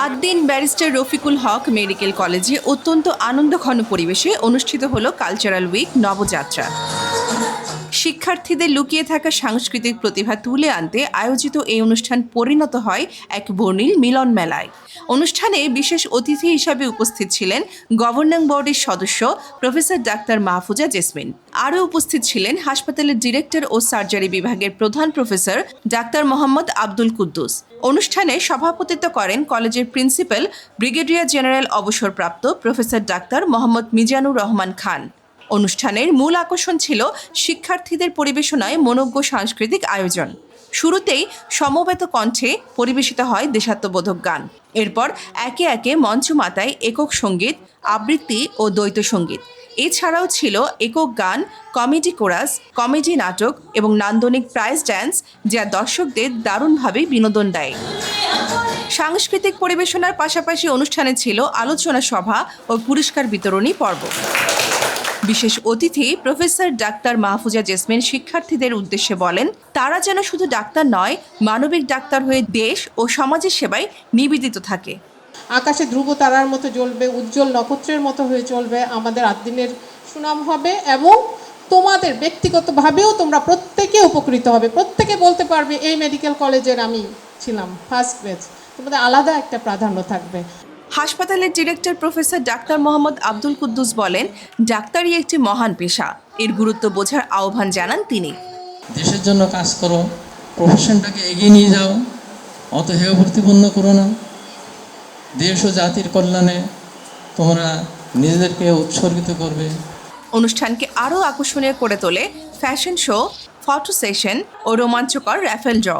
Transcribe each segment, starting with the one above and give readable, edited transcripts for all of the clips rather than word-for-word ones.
Ad-din barrister Rafiqul হক medical কলেজে অত্যন্ত আনন্দঘন পরিবেশে অনুষ্ঠিত হলো কালচারাল উইক নবযাত্রা। শিক্ষার্থীদের লুকিয়ে থাকা সাংস্কৃতিক প্রতিভা তুলে আনতে আয়োজিত এই অনুষ্ঠান পরিণত হয় এক বর্ণিল মিলন মেলায়। অনুষ্ঠানে বিশেষ অতিথি হিসাবে উপস্থিত ছিলেন গভর্নিং বোর্ডের সদস্য প্রফেসর ডাক্তার মাহফুজা জেসমিন। আরও উপস্থিত ছিলেন হাসপাতালের ডিরেক্টর ও সার্জারি বিভাগের প্রধান প্রফেসর ডাক্তার মোহাম্মদ আব্দুল কুদ্দুস। অনুষ্ঠানে সভাপতিত্ব করেন কলেজের প্রিন্সিপাল ব্রিগেডিয়ার জেনারেল অবসরপ্রাপ্ত প্রফেসর ডাক্তার মোহাম্মদ মিজানুর রহমান খান। অনুষ্ঠানের মূল আকর্ষণ ছিল শিক্ষার্থীদের পরিবেশনায় মনোজ্ঞ সাংস্কৃতিক আয়োজন। শুরুতেই সমবেত কণ্ঠে পরিবেশিত হয় দেশাত্মবোধক গান। এরপর একে একে মঞ্চমাতায় একক সঙ্গীত, আবৃত্তি ও দ্বৈত সঙ্গীত। এছাড়াও ছিল একক গান, কমেডি কোরাস, কমেডি নাটক এবং নান্দনিক প্রাইজ ড্যান্স, যা দর্শকদের দারুণভাবে বিনোদন দেয়। সাংস্কৃতিক পরিবেশনার পাশাপাশি অনুষ্ঠানে ছিল আলোচনা সভা ও পুরস্কার বিতরণী পর্ব। বিশেষ অতিথি প্রফেসর ডাক্তার মাহফুজা জেসমিন শিক্ষার্থীদের উদ্দেশ্যে বলেন, তারা যেন শুধু ডাক্তার নয়, মানবিক ডাক্তার হয়ে দেশ ও সমাজের সেবায় নিবেদিত থাকে। আকাশে ধ্রুব তারার মতো জ্বলবে, উজ্জ্বল নক্ষত্রের মতো হয়ে চলবে, আমাদের আদ্দিনের সুনাম হবে এবং তোমাদের ব্যক্তিগতভাবেও তোমরা প্রত্যেকে উপকৃত হবে। প্রত্যেকে বলতে পারবে এই মেডিকেল কলেজের আমি ছিলাম ফার্স্ট ব্যাচ, তোমাদের আলাদা একটা প্রাধান্য থাকবে। হাসপাতালের ডিরেক্টর প্রফেসর ডাক্তার মোহাম্মদ আব্দুল কুদ্দুস বলেন, ডাক্তারি একটি মহান পেশা, এর গুরুত্ব বোঝার আহ্বান জানান তিনি। দেশের জন্য কাজ করো, প্রফেশনটাকে এগিয়ে নিয়ে যাও, অত হেয় প্রতিপন্ন করো না। দেশ ও জাতির কল্যাণে তোমরা নিজেদেরকে উৎসর্গিত করবে। অনুষ্ঠানকে আরও আকর্ষণীয় করে তোলে ফ্যাশন শো, ফটো সেশন ও রোমাঞ্চকর র্যাফেল ড্র।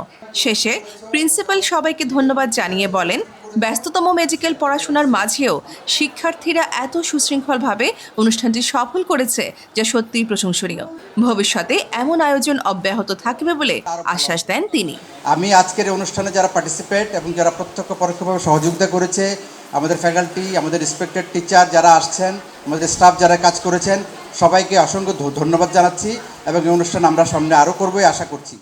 শেষে প্রিন্সিপাল সবাইকে ধন্যবাদ জানিয়ে বলেন, ব্যস্ততম মেডিকেল পড়াশোনার মাঝেও শিক্ষার্থীরা এত সুশৃঙ্খলভাবে অনুষ্ঠানটি সফল করেছে, যা সত্যিই প্রশংসনীয়। ভবিষ্যতে এমন আয়োজন অব্যাহত থাকবে বলে আশ্বাস দেন তিনি। আমি আজকের অনুষ্ঠানে যারা পার্টিসিপেট এবং যারা প্রত্যক্ষ পরোক্ষভাবে সহযোগিতা করেছে, আমাদের ফ্যাকাল্টি, আমাদের রেসপেক্টেড টিচার যারা আসছেন, আমাদের স্টাফ যারা কাজ করেছেন, সবাইকে অসংখ্য ধন্যবাদ জানাচ্ছি এবং এই অনুষ্ঠান আমরা সামনে আরও করবো আশা করছি।